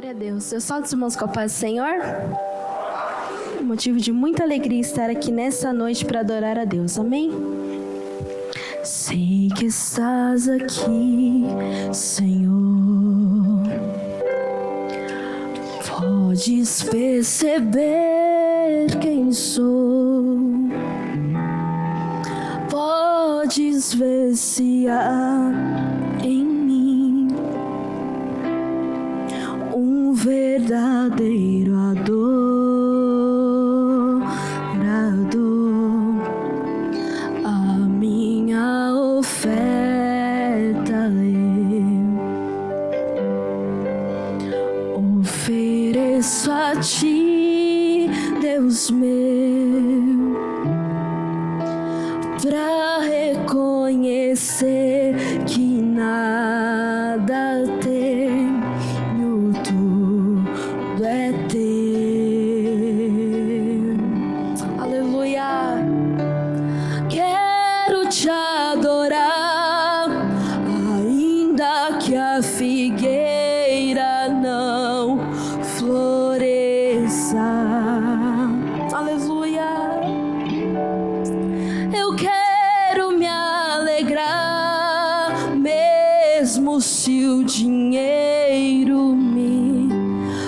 Glória a Deus. Eu solto os irmãos com a paz do Senhor. Motivo de muita alegria estar aqui nessa noite para adorar a Deus. Amém? Sei que estás aqui, Senhor. Podes perceber quem sou. Podes ver se há em mim um verdadeiro adorador. A minha oferta eu ofereço a ti, Deus meu, pra reconhecer que nada tenho, tudo é teu. Aleluia. Quero te adorar, ainda que a figueira não floresça. Aleluia. Eu quero me alegrar, mesmo se o dinheiro me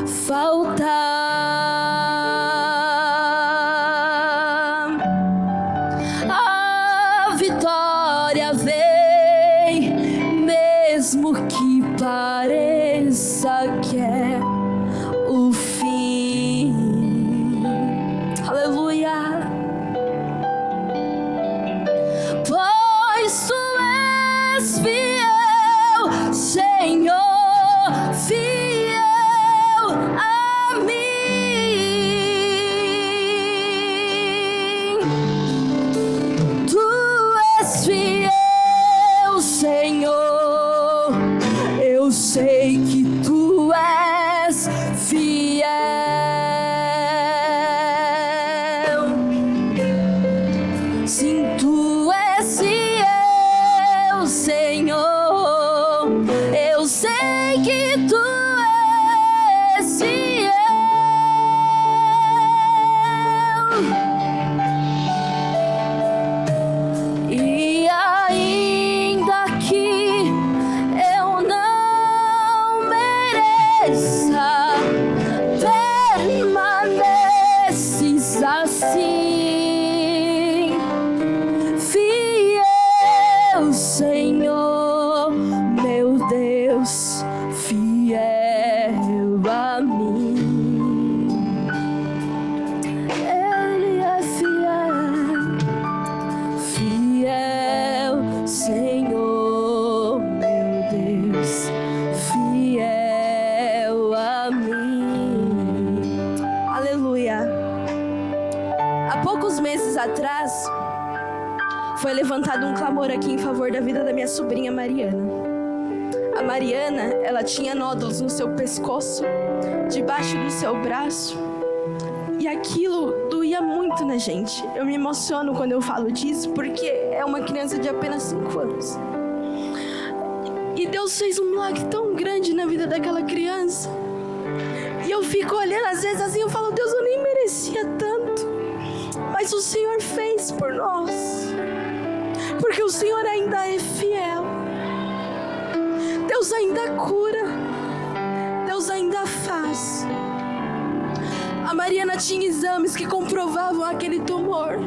faltar. A vitória vem, mesmo que pareça que é o fim. Aleluia. Pois tu és fiel, Senhor, fiel a mim. Tu és fiel, Senhor, eu sei que tu és fiel. Sim, tu és fiel, Senhor, eu sei que tu és fiel. E ainda que eu não mereça, permaneces assim, fiel, Senhor, meu Deus, fiel a mim. Ele é fiel, fiel, Senhor, meu Deus, fiel a mim. Aleluia. Há poucos meses atrás, foi levantado um clamor aqui em favor da vida da minha sobrinha Mariana. A Mariana, ela tinha nódulos no seu pescoço, debaixo do seu braço, e aquilo doía muito na gente. Eu me emociono quando eu falo disso, porque é uma criança de apenas 5 anos. E Deus fez um milagre tão grande na vida daquela criança. E eu fico olhando, às vezes assim, eu falo, Deus, eu nem merecia tanto, mas o Senhor fez por nós, porque o Senhor ainda é fiel. Deus ainda cura, Deus ainda faz. A Mariana tinha exames que comprovavam aquele tumor,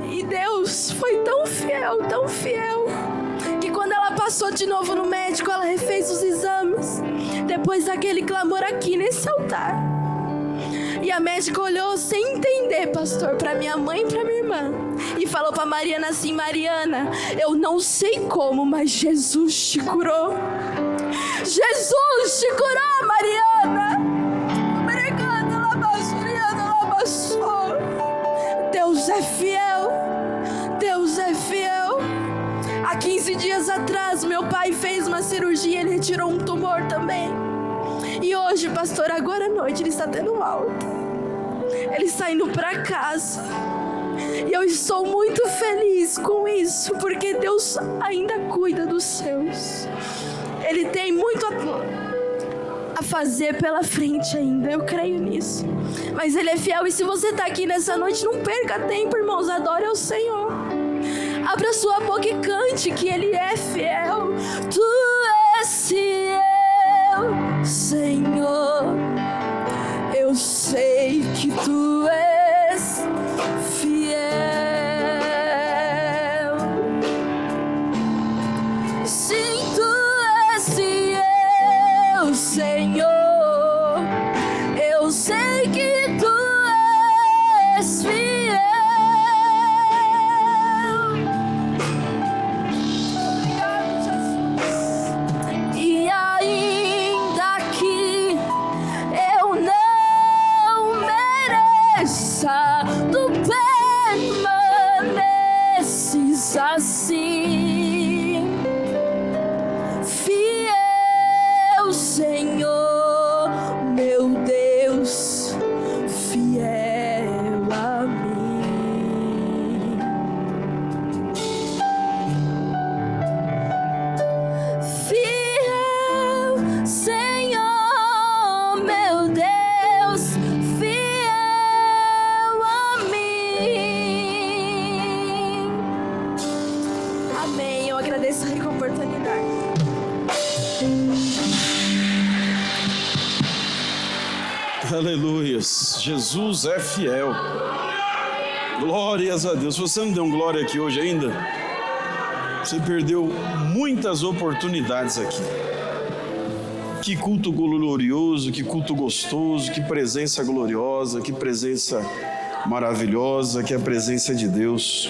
e Deus foi tão fiel, que quando ela passou de novo no médico, ela refez os exames, depois daquele clamor aqui nesse altar. E a médica olhou sem entender, pastor, para minha mãe e para minha irmã, e falou para Mariana assim: Mariana, eu não sei como, mas Jesus te curou. Jesus te curou, Mariana. Deus é fiel, Deus é fiel. Há 15 dias atrás, meu pai fez uma cirurgia, ele retirou um tumor também. E hoje, pastor, agora à noite, ele está tendo alta. Ele está indo para casa. E eu estou muito feliz com isso, porque Deus ainda cuida dos seus. Ele tem muito a fazer pela frente ainda. Eu creio nisso. Mas Ele é fiel. E se você está aqui nessa noite, não perca tempo, irmãos. Adore ao Senhor. Abra sua boca e cante que Ele é fiel. Tu és fiel, Senhor. Eu sei que Tu és fiel. Sim, Tu és fiel, Senhor. Eu sei que Tu és fiel. Obrigado, Jesus. E ainda que eu não mereça, Tu permaneces assim. Fiel, Senhor, meu Deus, fiel a mim. Fiel, Senhor, meu Deus, fiel a mim. Amém. Eu agradeço a oportunidade. Aleluias, Jesus é fiel. Glórias a Deus. Você não deu um glória aqui hoje ainda? Você perdeu muitas oportunidades aqui. Que culto glorioso, que culto gostoso, que presença gloriosa, que presença maravilhosa, que é a presença de Deus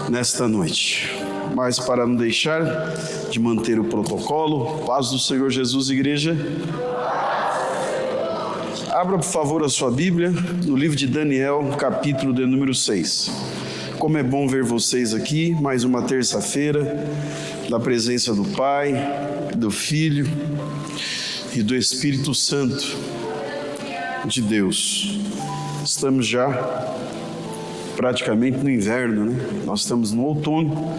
nesta noite. Mas para não deixar de manter o protocolo, paz do Senhor Jesus, igreja. Abra, por favor, a sua Bíblia no livro de Daniel, capítulo de número 6. Como é bom ver vocês aqui, mais uma terça-feira, na presença do Pai, do Filho e do Espírito Santo de Deus. Estamos já praticamente no inverno, né? Nós estamos no outono,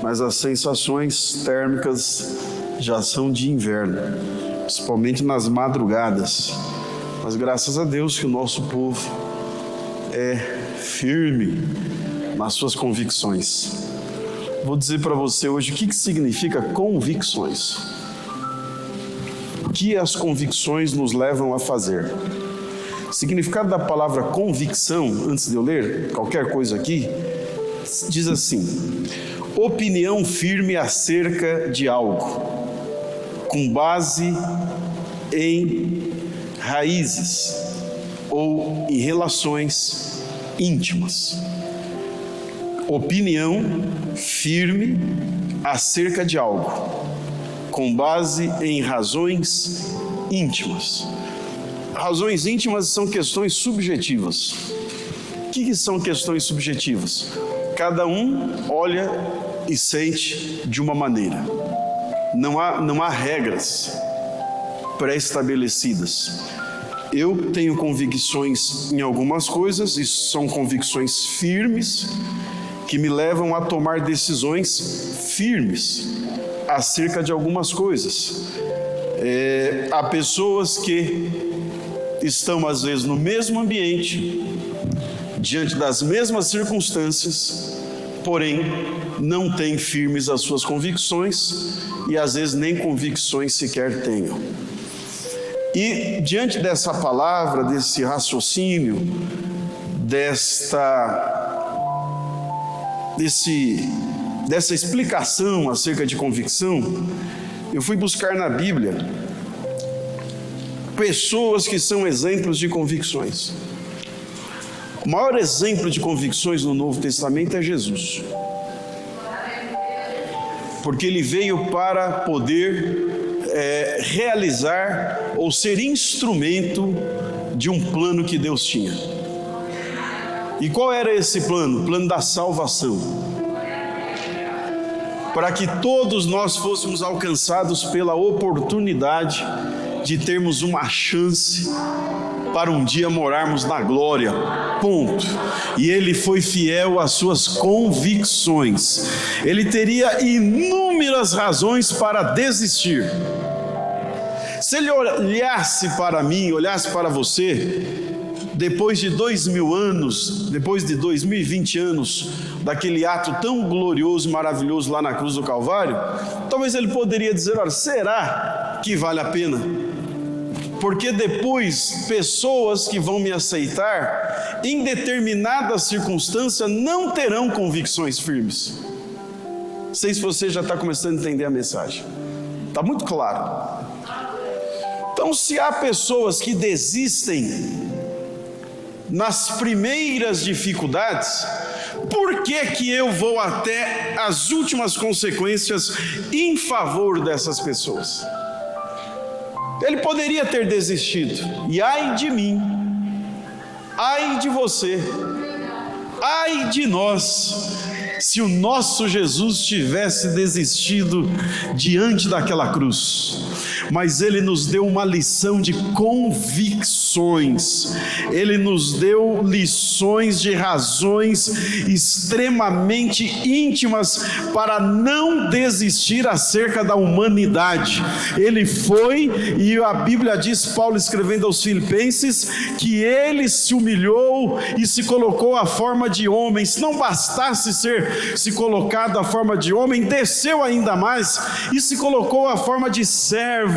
mas as sensações térmicas já são de inverno, principalmente nas madrugadas. Mas graças a Deus que o nosso povo é firme nas suas convicções. Vou dizer para você hoje o que significa convicções. O que as convicções nos levam a fazer? O significado da palavra convicção, antes de eu ler qualquer coisa aqui, diz assim: opinião firme acerca de algo, com base em raízes ou em relações íntimas. Opinião firme acerca de algo, com base em razões íntimas. Razões íntimas são questões subjetivas. O que são questões subjetivas? Cada um olha e sente de uma maneira. Não há regras pré-estabelecidas. Eu tenho convicções em algumas coisas, e são convicções firmes que me levam a tomar decisões firmes acerca de algumas coisas. Há pessoas que estão às vezes no mesmo ambiente, diante das mesmas circunstâncias, porém não têm firmes as suas convicções e às vezes nem convicções sequer tenham. E diante dessa palavra, desse raciocínio, dessa explicação acerca de convicção, eu fui buscar na Bíblia pessoas que são exemplos de convicções. O maior exemplo de convicções no Novo Testamento é Jesus, porque ele veio para poder realizar ou ser instrumento de um plano que Deus tinha. E qual era esse plano? O plano da salvação. Para que todos nós fôssemos alcançados pela oportunidade de termos uma chance para um dia morarmos na glória, ponto. E ele foi fiel às suas convicções. Ele teria inúmeras razões para desistir. Se ele olhasse para mim, olhasse para você, depois de 2000 anos, depois de 2020 anos, daquele ato tão glorioso e maravilhoso lá na cruz do Calvário, talvez ele poderia dizer: olha, será que vale a pena? Porque depois, pessoas que vão me aceitar, em determinada circunstância, não terão convicções firmes. Não sei se você já está começando a entender a mensagem. Está muito claro. Então, se há pessoas que desistem nas primeiras dificuldades, por que eu vou até as últimas consequências em favor dessas pessoas? Ele poderia ter desistido, e ai de mim, ai de você, ai de nós, se o nosso Jesus tivesse desistido diante daquela cruz. Mas ele nos deu uma lição de convicções, ele nos deu lições de razões extremamente íntimas para não desistir acerca da humanidade. Ele foi, e a Bíblia diz, Paulo escrevendo aos Filipenses, que ele se humilhou e se colocou à forma de homem. Se não bastasse se colocado à forma de homem, desceu ainda mais e se colocou à forma de servo,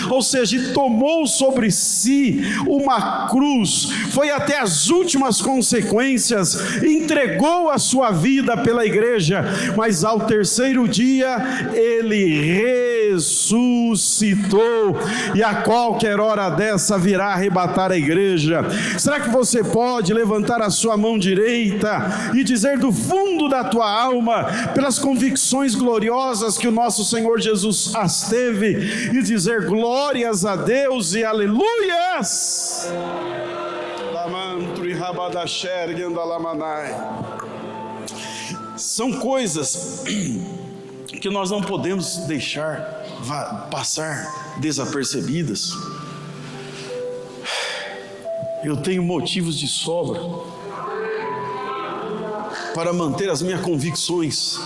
ou seja, tomou sobre si uma cruz, foi até as últimas consequências, entregou a sua vida pela igreja, mas ao terceiro dia ele ressuscitou, e a qualquer hora dessa virá arrebatar a igreja. Será que você pode levantar a sua mão direita e dizer do fundo da tua alma, pelas convicções gloriosas que o nosso Senhor Jesus as teve, e dizer glórias a Deus e aleluias? São coisas que nós não podemos deixar passar desapercebidas. Eu tenho motivos de sobra para manter as minhas convicções.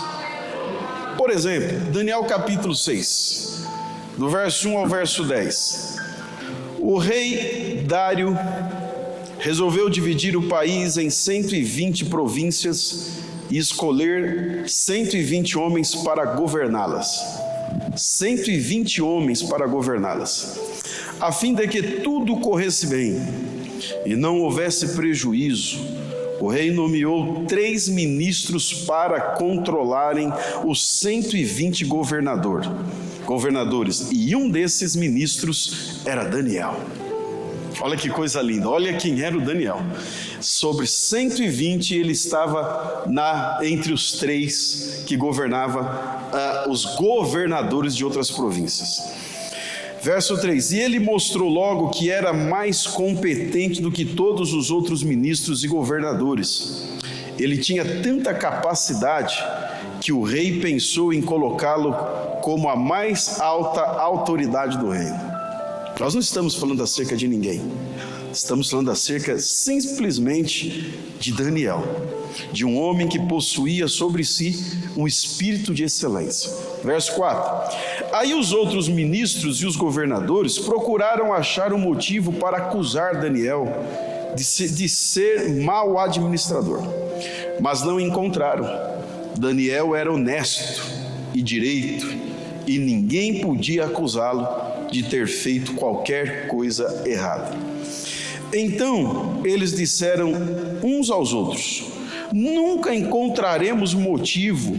Por exemplo, Daniel capítulo 6, do verso 1 ao verso 10. O rei Dário resolveu dividir o país em 120 províncias e escolher 120 homens para governá-las. 120 homens para governá-las, a fim de que tudo corresse bem e não houvesse prejuízo. O rei nomeou 3 ministros para controlarem os 120 governadores, e um desses ministros era Daniel. Olha que coisa linda, olha quem era o Daniel. Sobre 120 ele estava entre os 3 que governava os governadores de outras províncias. Verso 3: e ele mostrou logo que era mais competente do que todos os outros ministros e governadores. Ele tinha tanta capacidade que o rei pensou em colocá-lo como a mais alta autoridade do reino. Nós não estamos falando acerca de ninguém, estamos falando acerca simplesmente de Daniel, de um homem que possuía sobre si um espírito de excelência. Verso 4: aí os outros ministros e os governadores procuraram achar um motivo para acusar Daniel de ser mau administrador, mas não encontraram. Daniel era honesto e direito, e ninguém podia acusá-lo de ter feito qualquer coisa errada. Então eles disseram uns aos outros: nunca encontraremos motivo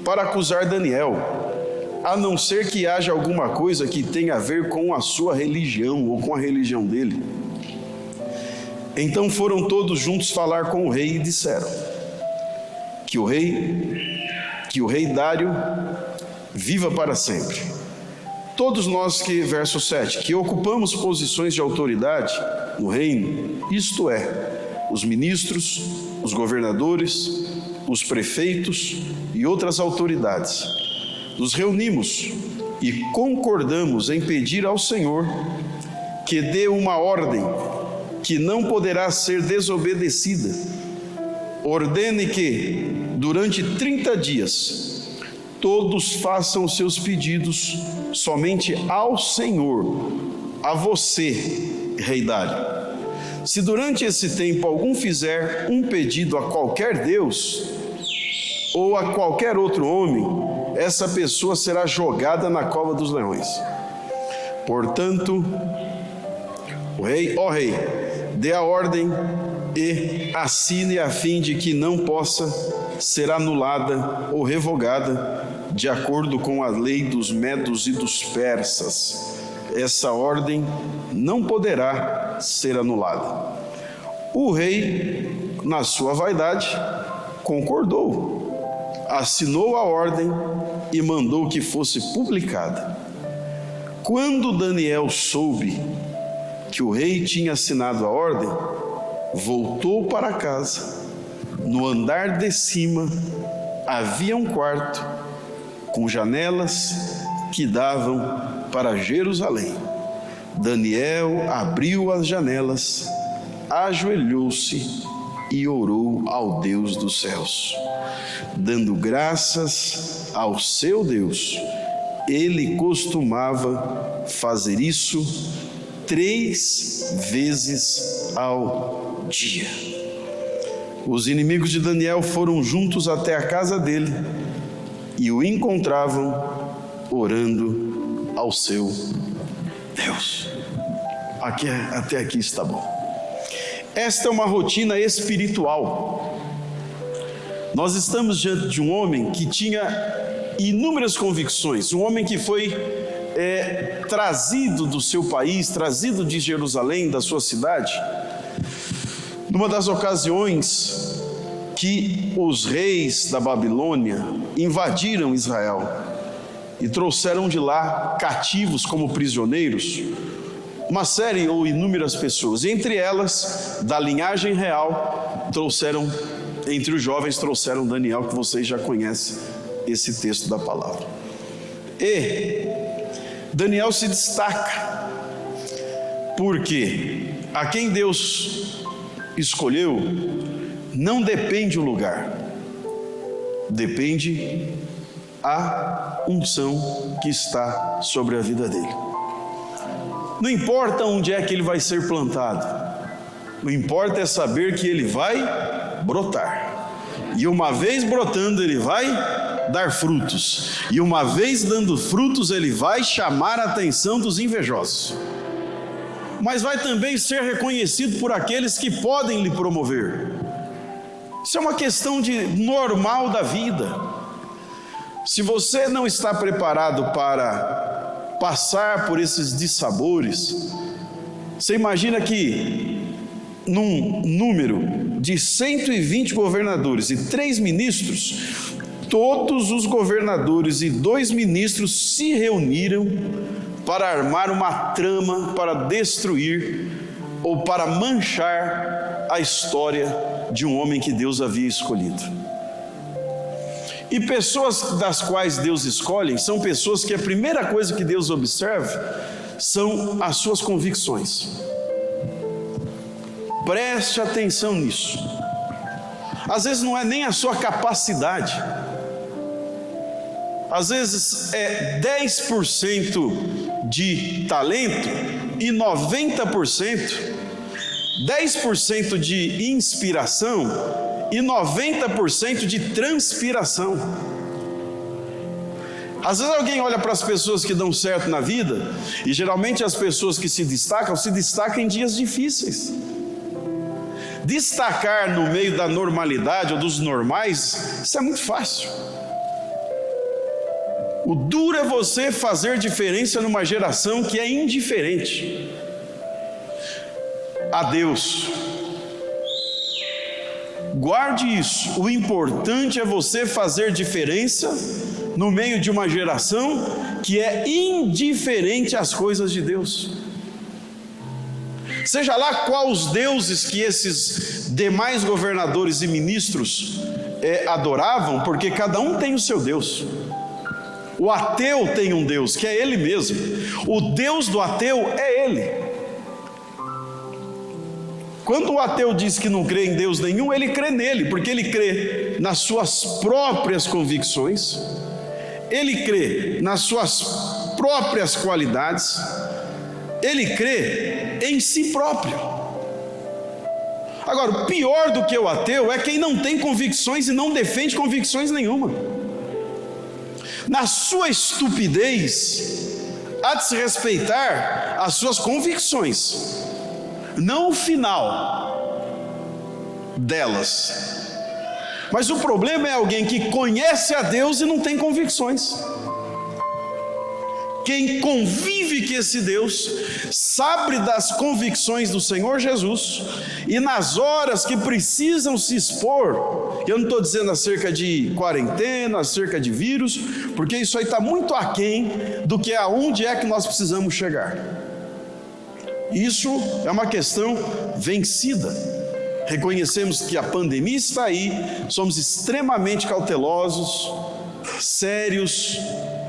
para acusar Daniel, a não ser que haja alguma coisa que tenha a ver com a sua religião ou com a religião dele. Então foram todos juntos falar com o rei e disseram: que o rei Dário viva para sempre. Todos nós verso 7, que ocupamos posições de autoridade no reino, isto é, os ministros, os governadores, os prefeitos e outras autoridades, nos reunimos e concordamos em pedir ao Senhor que dê uma ordem que não poderá ser desobedecida. Ordene que, durante 30 dias, todos façam os seus pedidos somente ao Senhor, a você, rei Dário: se durante esse tempo algum fizer um pedido a qualquer Deus ou a qualquer outro homem, essa pessoa será jogada na cova dos leões. Portanto, ó rei, dê a ordem e assine a fim de que não possa ser anulada ou revogada de acordo com a lei dos medos e dos persas. Essa ordem não poderá ser anulada. O rei, na sua vaidade, concordou, assinou a ordem e mandou que fosse publicada. Quando Daniel soube que o rei tinha assinado a ordem, voltou para casa. No andar de cima havia um quarto com janelas que davam para Jerusalém. Daniel abriu as janelas, ajoelhou-se e orou ao Deus dos céus, dando graças ao seu Deus. Ele costumava fazer isso 3 vezes ao dia. Os inimigos de Daniel foram juntos até a casa dele e o encontravam orando ao seu Deus. Até aqui está bom. Esta é uma rotina espiritual. Nós estamos diante de um homem que tinha inúmeras convicções, um homem que foi trazido do seu país, trazido de Jerusalém, da sua cidade, numa das ocasiões que os reis da Babilônia invadiram Israel e trouxeram de lá cativos como prisioneiros uma série ou inúmeras pessoas, entre elas, da linhagem real, entre os jovens trouxeram Daniel, que vocês já conhecem esse texto da palavra. E Daniel se destaca, porque a quem Deus escolheu não depende o lugar, depende a unção que está sobre a vida dele. Não importa onde é que ele vai ser plantado, o importa é saber que ele vai brotar, e uma vez brotando ele vai dar frutos, e uma vez dando frutos ele vai chamar a atenção dos invejosos, mas vai também ser reconhecido por aqueles que podem lhe promover. Isso é uma questão normal da vida. Se você não está preparado para passar por esses dissabores, você imagina que num número de 120 governadores e 3 ministros, todos os governadores e 2 ministros se reuniram para armar uma trama para destruir ou para manchar a história de um homem que Deus havia escolhido. E pessoas das quais Deus escolhe são pessoas que a primeira coisa que Deus observa são as suas convicções. Preste atenção nisso. Às vezes não é nem a sua capacidade, às vezes é 10% de talento e 90%, 10% de inspiração e 90% de transpiração. Às vezes alguém olha para as pessoas que dão certo na vida, e geralmente as pessoas que se destacam em dias difíceis. Destacar no meio da normalidade ou dos normais, isso é muito fácil. O duro é você fazer diferença numa geração que é indiferente a Deus. Guarde isso. O importante é você fazer diferença no meio de uma geração que é indiferente às coisas de Deus. Seja lá quais os deuses que esses demais governadores e ministros adoravam, porque cada um tem o seu Deus. O ateu tem um Deus, que é ele mesmo. O Deus do ateu é ele. Quando o ateu diz que não crê em Deus nenhum, ele crê nele, porque ele crê nas suas próprias convicções, ele crê nas suas próprias qualidades, ele crê em si próprio. Agora, o pior do que o ateu é quem não tem convicções e não defende convicções nenhuma. Na sua estupidez, há de se respeitar as suas convicções, não o final delas. Mas o problema é alguém que conhece a Deus e não tem convicções. Quem convive com esse Deus, sabe das convicções do Senhor Jesus, e nas horas que precisam se expor, eu não estou dizendo acerca de quarentena, acerca de vírus, porque isso aí está muito aquém do que aonde é que nós precisamos chegar. Isso é uma questão vencida. Reconhecemos que a pandemia está aí, somos extremamente cautelosos, sérios,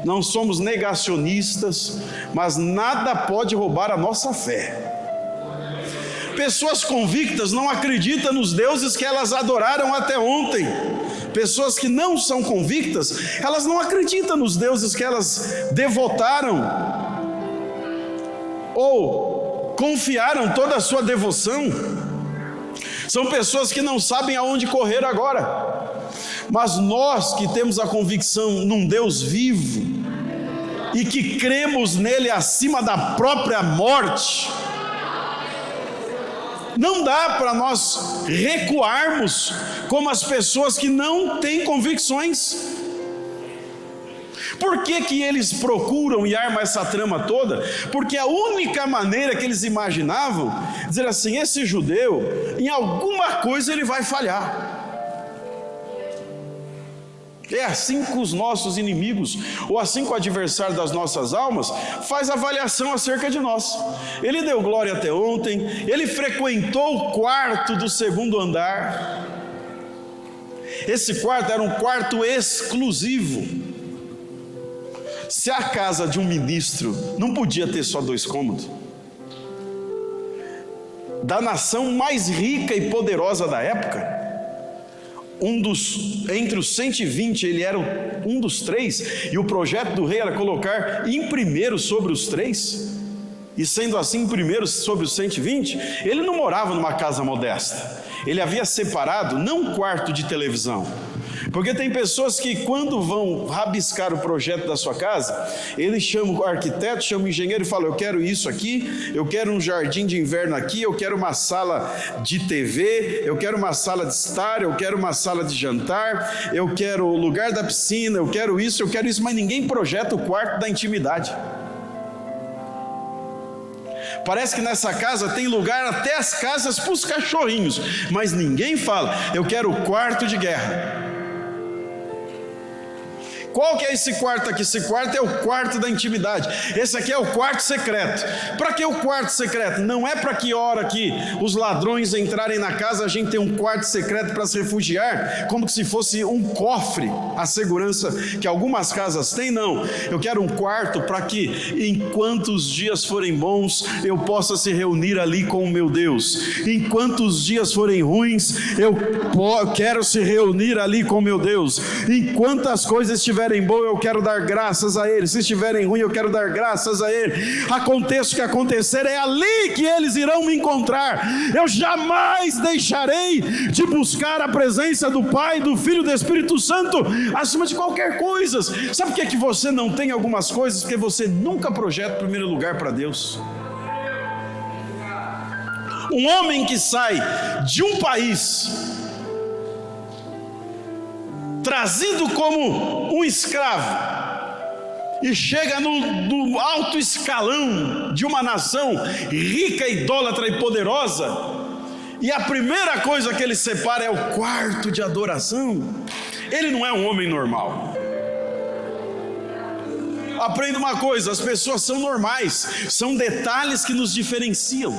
não somos negacionistas, mas nada pode roubar a nossa fé. Pessoas convictas não acreditam nos deuses que elas adoraram até ontem. Pessoas que não são convictas, elas não acreditam nos deuses que elas devotaram ou confiaram toda a sua devoção. São pessoas que não sabem aonde correr agora. Mas nós que temos a convicção num Deus vivo e que cremos nele acima da própria morte, não dá para nós recuarmos como as pessoas que não têm convicções. Por que que eles procuram e armam essa trama toda? Porque a única maneira que eles imaginavam, dizer assim, esse judeu, em alguma coisa ele vai falhar. É assim com os nossos inimigos, ou assim com o adversário das nossas almas, faz avaliação acerca de nós. Ele deu glória até ontem, ele frequentou o quarto do segundo andar. Esse quarto era um quarto exclusivo. Se a casa de um ministro não podia ter só 2 cômodos, da nação mais rica e poderosa da época, entre os 120 ele era um dos 3, e o projeto do rei era colocar em primeiro sobre os 3, e sendo assim em primeiro sobre os 120, ele não morava numa casa modesta, ele havia separado não um quarto de televisão, porque tem pessoas que quando vão rabiscar o projeto da sua casa, eles chamam o arquiteto, chamam o engenheiro e falam, eu quero isso aqui, eu quero um jardim de inverno aqui, eu quero uma sala de TV, eu quero uma sala de estar, eu quero uma sala de jantar, eu quero o lugar da piscina, eu quero isso, mas ninguém projeta o quarto da intimidade. Parece que nessa casa tem lugar até as casas para os cachorrinhos, mas ninguém fala, eu quero o quarto de guerra. Qual que é esse quarto aqui? Esse quarto é o quarto da intimidade. Esse aqui é o quarto secreto. Para que o quarto secreto? Não é para que hora que os ladrões entrarem na casa, a gente tem um quarto secreto para se refugiar, como se fosse um cofre, a segurança que algumas casas têm, não. Eu quero um quarto para que, enquanto os dias forem bons, eu possa se reunir ali com o meu Deus. Enquanto os dias forem ruins, eu quero se reunir ali com o meu Deus. Enquanto as coisas estiverem bom, eu quero dar graças a Ele. Se estiverem ruim, eu quero dar graças a Ele. Aconteça o que acontecer, é ali que eles irão me encontrar. Eu jamais deixarei de buscar a presença do Pai, do Filho e do Espírito Santo acima de qualquer coisa. Sabe por que você não tem algumas coisas? Porque você nunca projeta o primeiro lugar para Deus. Um homem que sai de um país trazido como um escravo e chega no alto escalão de uma nação rica, idólatra e poderosa, e a primeira coisa que ele separa é o quarto de adoração. Ele não é um homem normal. Aprenda uma coisa, as pessoas são normais, são detalhes que nos diferenciam.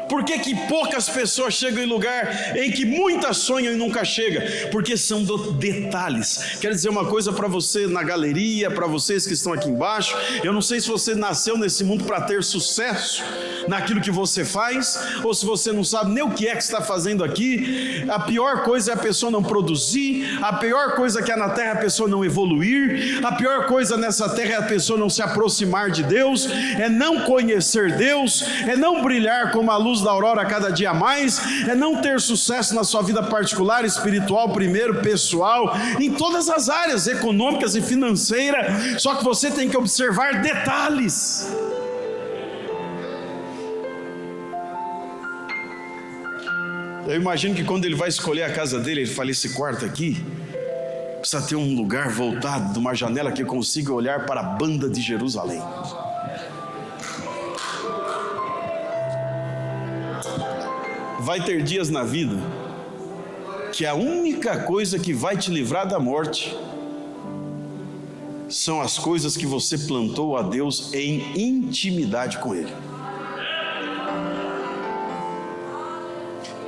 Por que poucas pessoas chegam em lugar em que muitas sonham e nunca chegam? Porque são detalhes. Quero dizer uma coisa para você na galeria, para vocês que estão aqui embaixo. Eu não sei se você nasceu nesse mundo para ter sucesso naquilo que você faz, ou se você não sabe nem o que é que está fazendo aqui. A pior coisa é a pessoa não produzir, a pior coisa que há na terra é a pessoa não evoluir, a pior coisa nessa terra é a pessoa não se aproximar de Deus, é não conhecer Deus, é não brilhar como a luz da aurora cada dia mais, é não ter sucesso na sua vida particular, espiritual primeiro, pessoal, em todas as áreas econômicas e financeiras. Só que você tem que observar detalhes. Eu imagino que quando ele vai escolher a casa dele, ele fala: esse quarto aqui precisa ter um lugar voltado de uma janela que eu consiga olhar para a banda de Jerusalém. Vai ter dias na vida que a única coisa que vai te livrar da morte são as coisas que você plantou a Deus em intimidade com Ele.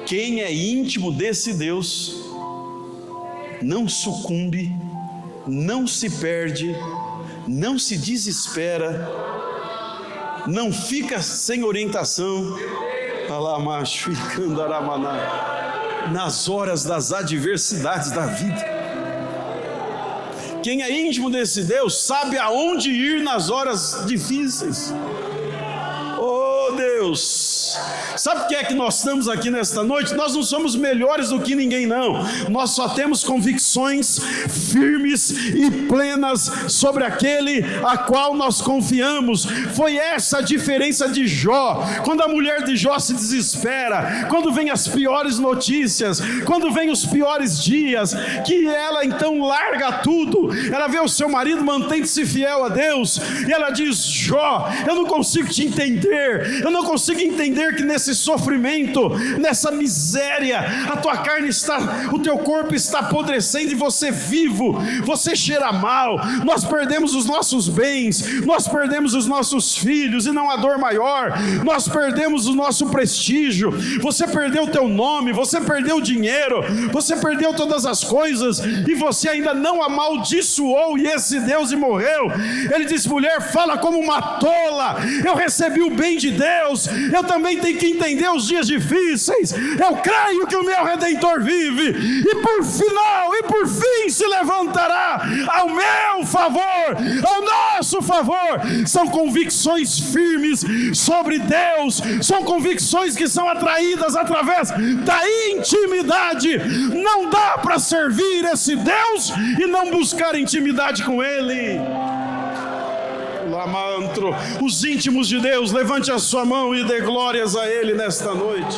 Quem é íntimo desse Deus não sucumbe, não se perde, não se desespera, não fica sem orientação nas horas das adversidades da vida. Quem é íntimo desse Deus sabe aonde ir nas horas difíceis. Oh Deus, sabe o que é que nós estamos aqui nesta noite? Nós não somos melhores do que ninguém, não. Nós só temos convicções firmes e plenas sobre aquele a qual nós confiamos. Foi essa a diferença de Jó. Quando a mulher de Jó se desespera, quando vem as piores notícias, quando vem os piores dias, que ela então larga tudo. Ela vê o seu marido mantendo-se fiel a Deus, e ela diz: Jó, eu não consigo te entender, eu não consigo entender que nesse sofrimento, nessa miséria, a tua carne está, o teu corpo está apodrecendo e você vivo, você cheira mal, nós perdemos os nossos bens, nós perdemos os nossos filhos e não há dor maior, nós perdemos o nosso prestígio, você perdeu o teu nome, você perdeu o dinheiro, você perdeu todas as coisas e você ainda não amaldiçoou e esse Deus e morreu. Ele disse: mulher, fala como uma tola, eu recebi o bem de Deus, eu também tenho que entender os dias difíceis, eu creio que o meu Redentor vive, e por final e por fim se levantará ao meu favor, ao nosso favor. São convicções firmes sobre Deus, são convicções que são atraídas através da intimidade. Não dá para servir esse Deus e não buscar intimidade com Ele. Lamantro, os íntimos de Deus, levante a sua mão e dê glórias a Ele nesta noite.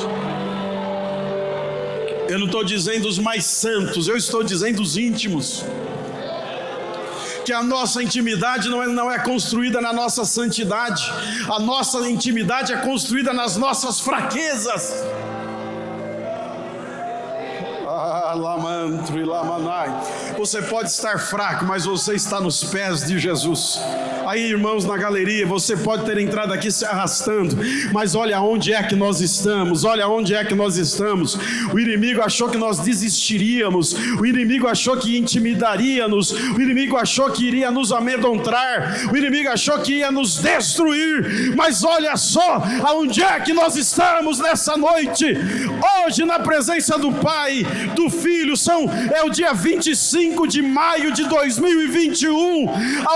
Eu não estou dizendo os mais santos, eu estou dizendo os íntimos. Que a nossa intimidade não é construída na nossa santidade, a nossa intimidade é construída nas nossas fraquezas. Lamantro e lamanai. Você pode estar fraco, mas você está nos pés de Jesus. Aí, irmãos, na galeria, você pode ter entrado aqui se arrastando, mas olha onde é que nós estamos, olha onde é que nós estamos. O inimigo achou que nós desistiríamos, o inimigo achou que intimidaria-nos, o inimigo achou que iria nos amedrontar, o inimigo achou que ia nos destruir, mas olha só aonde é que nós estamos nessa noite, hoje na presença do Pai, do Filho. É o dia 25 de maio de 2021,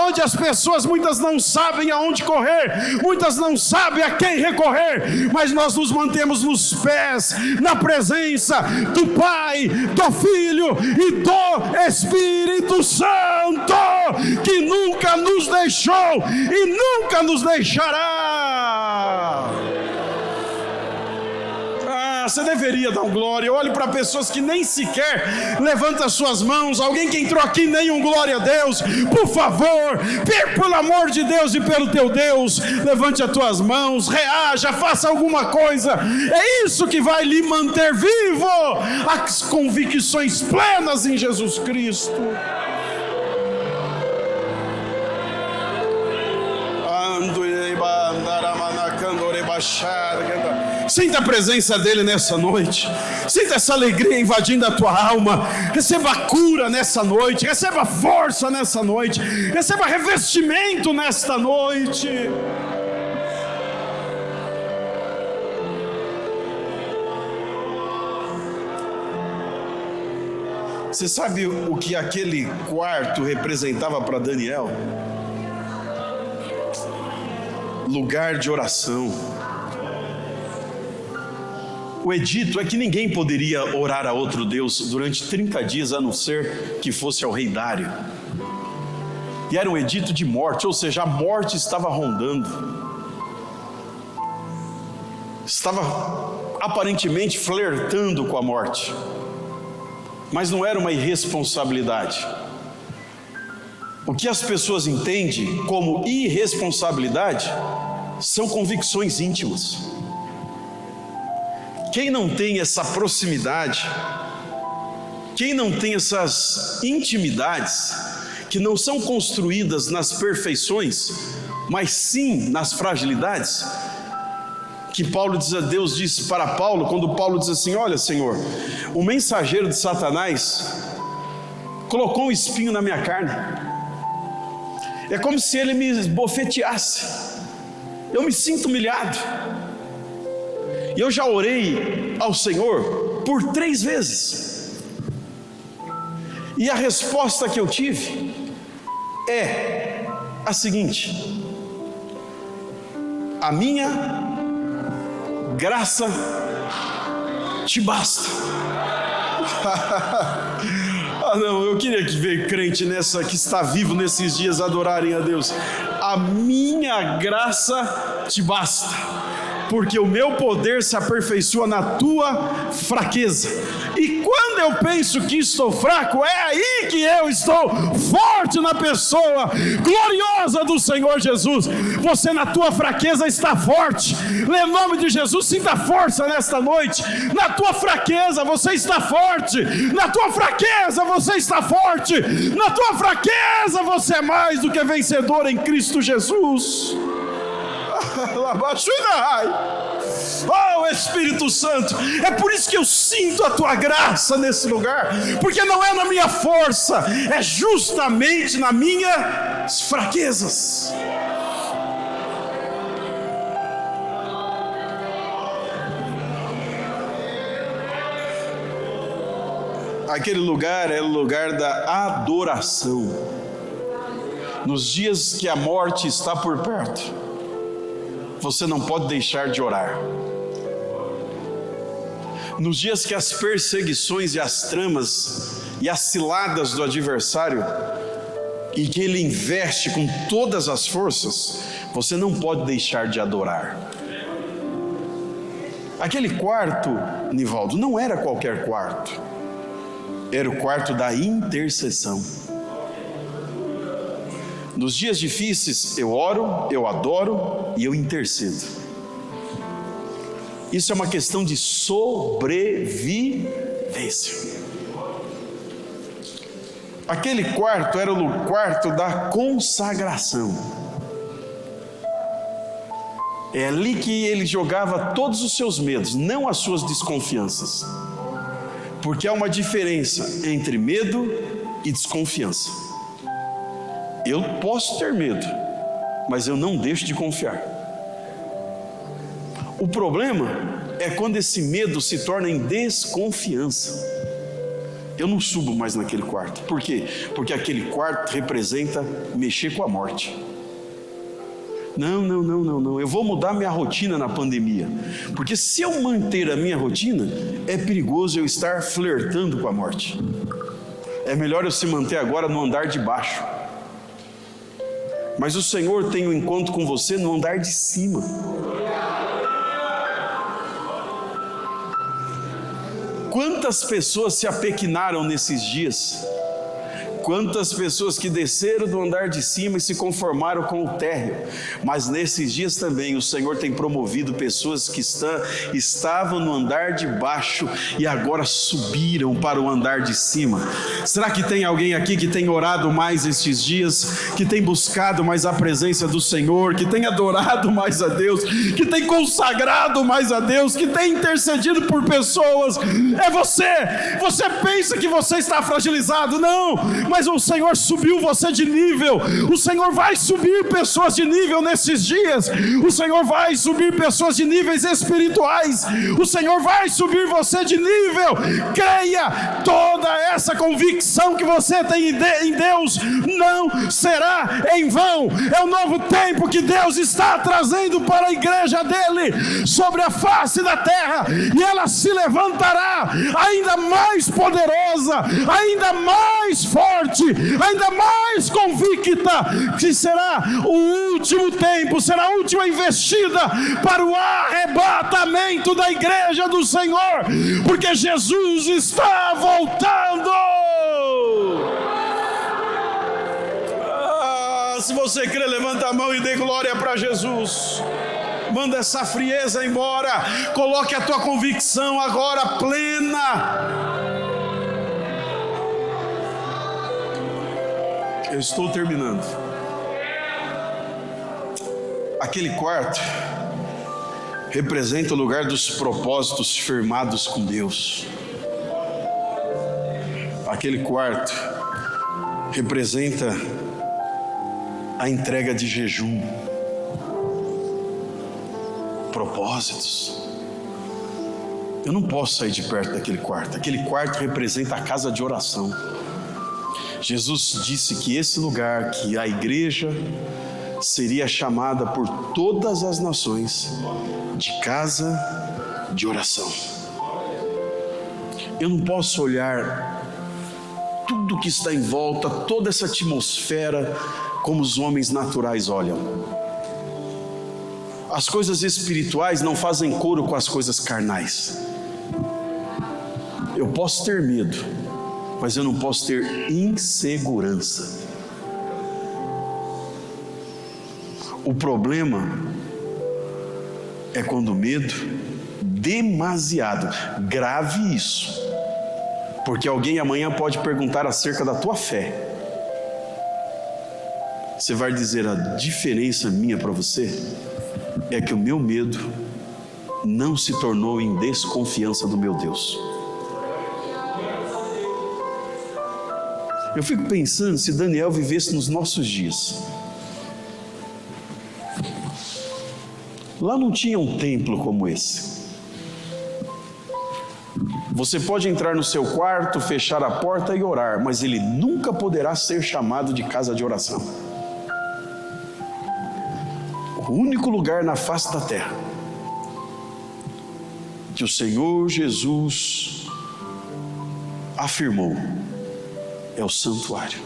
onde as pessoas muitas não sabem aonde correr, muitas não sabem a quem recorrer, mas nós nos mantemos nos pés, na presença do Pai, do Filho e do Espírito Santo, que nunca nos deixou e nunca nos deixará. Você deveria dar um glória. Eu olho para pessoas que nem sequer levantam as suas mãos. Alguém que entrou aqui, nem um glória a Deus. Por favor, pelo amor de Deus e pelo teu Deus, levante as tuas mãos, reaja, faça alguma coisa. É isso que vai lhe manter vivo, as convicções plenas em Jesus Cristo. Ando e Sinta a presença dele nessa noite. Sinta essa alegria invadindo a tua alma. Receba cura nessa noite. Receba força nessa noite. Receba revestimento nesta noite. Você sabe o que aquele quarto representava para Daniel? Lugar de oração. O edito é que ninguém poderia orar a outro Deus durante 30 dias, a não ser que fosse ao rei Dário. E era um edito de morte, ou seja, a morte estava rondando. Estava aparentemente flertando com a morte. Mas não era uma irresponsabilidade. O que as pessoas entendem como irresponsabilidade são convicções íntimas. Quem não tem essa proximidade, quem não tem essas intimidades, que não são construídas nas perfeições, mas sim nas fragilidades, que Deus disse para Paulo, quando Paulo diz assim: olha, Senhor, o mensageiro de Satanás colocou um espinho na minha carne. É como se ele me bofeteasse. Eu me sinto humilhado. E eu já orei ao Senhor por 3 vezes. E a resposta que eu tive é a seguinte: a minha graça te basta. Não, eu queria que ver crente que está vivo nesses dias adorarem a Deus. A minha graça te basta, porque o meu poder se aperfeiçoa na tua fraqueza. E quando eu penso que estou fraco, é aí que eu estou forte na pessoa gloriosa do Senhor Jesus. Você na tua fraqueza está forte. Em nome de Jesus, sinta força nesta noite. Na tua fraqueza você está forte. Na tua fraqueza você está forte. Na tua fraqueza você é mais do que vencedor em Cristo Jesus. Oh, Espírito Santo, é por isso que eu sinto a tua graça nesse lugar, porque não é na minha força, é justamente nas minhas fraquezas. Aquele lugar é o lugar da adoração. Nos dias que a morte está por perto, você não pode deixar de orar. Nos dias que as perseguições e as tramas e as ciladas do adversário, e que ele investe com todas as forças, você não pode deixar de adorar. Aquele quarto, Nivaldo, não era qualquer quarto. Era o quarto da intercessão. Nos dias difíceis eu oro, eu adoro e eu intercedo. Isso é uma questão de sobrevivência. Aquele quarto era o quarto da consagração. É ali que ele jogava todos os seus medos, não as suas desconfianças. Porque há uma diferença entre medo e desconfiança. Eu posso ter medo, mas eu não deixo de confiar. O problema é quando esse medo se torna em desconfiança. Eu não subo mais naquele quarto. Por quê? Porque aquele quarto representa mexer com a morte. Não. Eu vou mudar minha rotina na pandemia. Porque se eu manter a minha rotina, é perigoso eu estar flertando com a morte. É melhor eu se manter agora no andar de baixo. Mas o Senhor tem um encontro com você no andar de cima. Quantas pessoas se apequenaram nesses dias? Quantas pessoas que desceram do andar de cima e se conformaram com o térreo. Mas nesses dias também o Senhor tem promovido pessoas que estavam no andar de baixo e agora subiram para o andar de cima. Será que tem alguém aqui que tem orado mais estes dias, que tem buscado mais a presença do Senhor, que tem adorado mais a Deus, que tem consagrado mais a Deus, que tem intercedido por pessoas? É você! Você pensa que você está fragilizado? Não! Mas o Senhor subiu você de nível. O Senhor vai subir pessoas de nível nesses dias. O Senhor vai subir pessoas de níveis espirituais. O Senhor vai subir você de nível. Creia, toda essa convicção que você tem em Deus não será em vão. É um novo tempo que Deus está trazendo para a igreja dele sobre a face da terra, e ela se levantará ainda mais poderosa, ainda mais forte, ainda mais convicta, que será o último tempo, será a última investida para o arrebatamento da igreja do Senhor, porque Jesus está voltando. Se você crê, levanta a mão e dê glória para Jesus. Manda essa frieza embora. Coloque a tua convicção agora plena. Eu estou terminando. Aquele quarto representa o lugar dos propósitos firmados com Deus. Aquele quarto representa a entrega de jejum, propósitos. Eu não posso sair de perto daquele quarto. Aquele quarto representa a casa de oração. Jesus disse que esse lugar, que a igreja seria chamada por todas as nações de casa de oração. Eu não posso olhar tudo que está em volta, toda essa atmosfera, como os homens naturais olham. As coisas espirituais não fazem coro com as coisas carnais. Eu posso ter medo, mas eu não posso ter insegurança. O problema é quando o medo, demasiado, grave isso, porque alguém amanhã pode perguntar acerca da tua fé. Você vai dizer: a diferença minha para você é que o meu medo não se tornou em desconfiança do meu Deus. Eu fico pensando, se Daniel vivesse nos nossos dias. Lá não tinha um templo como esse. Você pode entrar no seu quarto, fechar a porta e orar, mas ele nunca poderá ser chamado de casa de oração. O único lugar na face da terra que o Senhor Jesus afirmou é o santuário.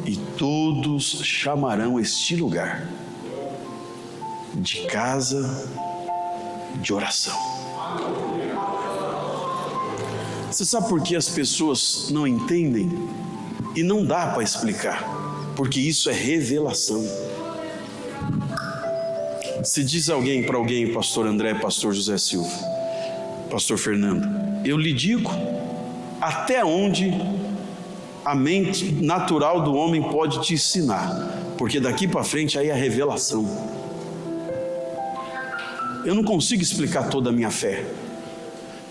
E todos chamarão este lugar de casa de oração. Você sabe por que as pessoas não entendem? E não dá para explicar, porque isso é revelação. Se diz alguém para alguém, pastor André, pastor José Silva, pastor Fernando, eu lhe digo até onde a mente natural do homem pode te ensinar, porque daqui para frente aí é a revelação. Eu não consigo explicar toda a minha fé.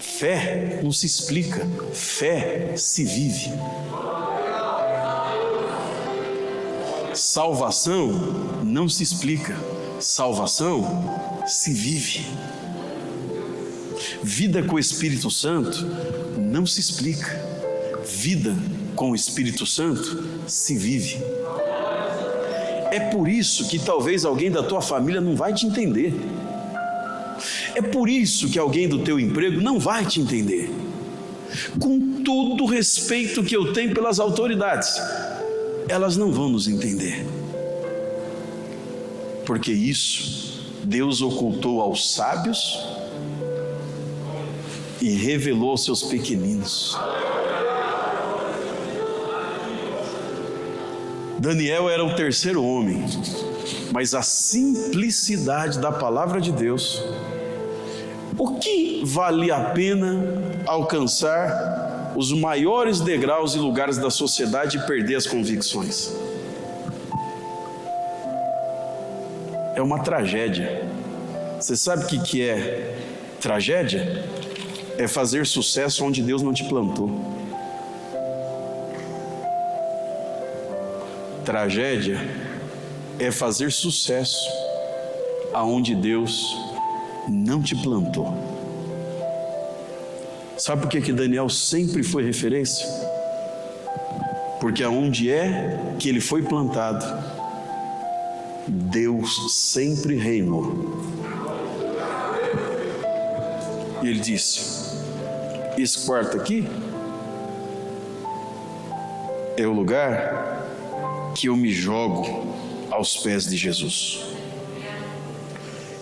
Fé não se explica, fé se vive. Salvação não se explica, salvação se vive. Vida com o Espírito Santo não se explica, vida com o Espírito Santo se vive. É por isso que talvez alguém da tua família não vai te entender. É por isso que alguém do teu emprego não vai te entender. Com todo o respeito que eu tenho pelas autoridades, elas não vão nos entender. Porque isso Deus ocultou aos sábios e revelou aos seus pequeninos. Daniel era o terceiro homem, mas a simplicidade da palavra de Deus. O que valia a pena alcançar os maiores degraus e lugares da sociedade e perder as convicções? É uma tragédia. Você sabe o que é tragédia? É fazer sucesso onde Deus não te plantou. Tragédia é fazer sucesso aonde Deus não te plantou. Sabe por que Daniel sempre foi referência? Porque aonde é que ele foi plantado, Deus sempre reinou. E ele disse: esse quarto aqui é o lugar que eu me jogo aos pés de Jesus.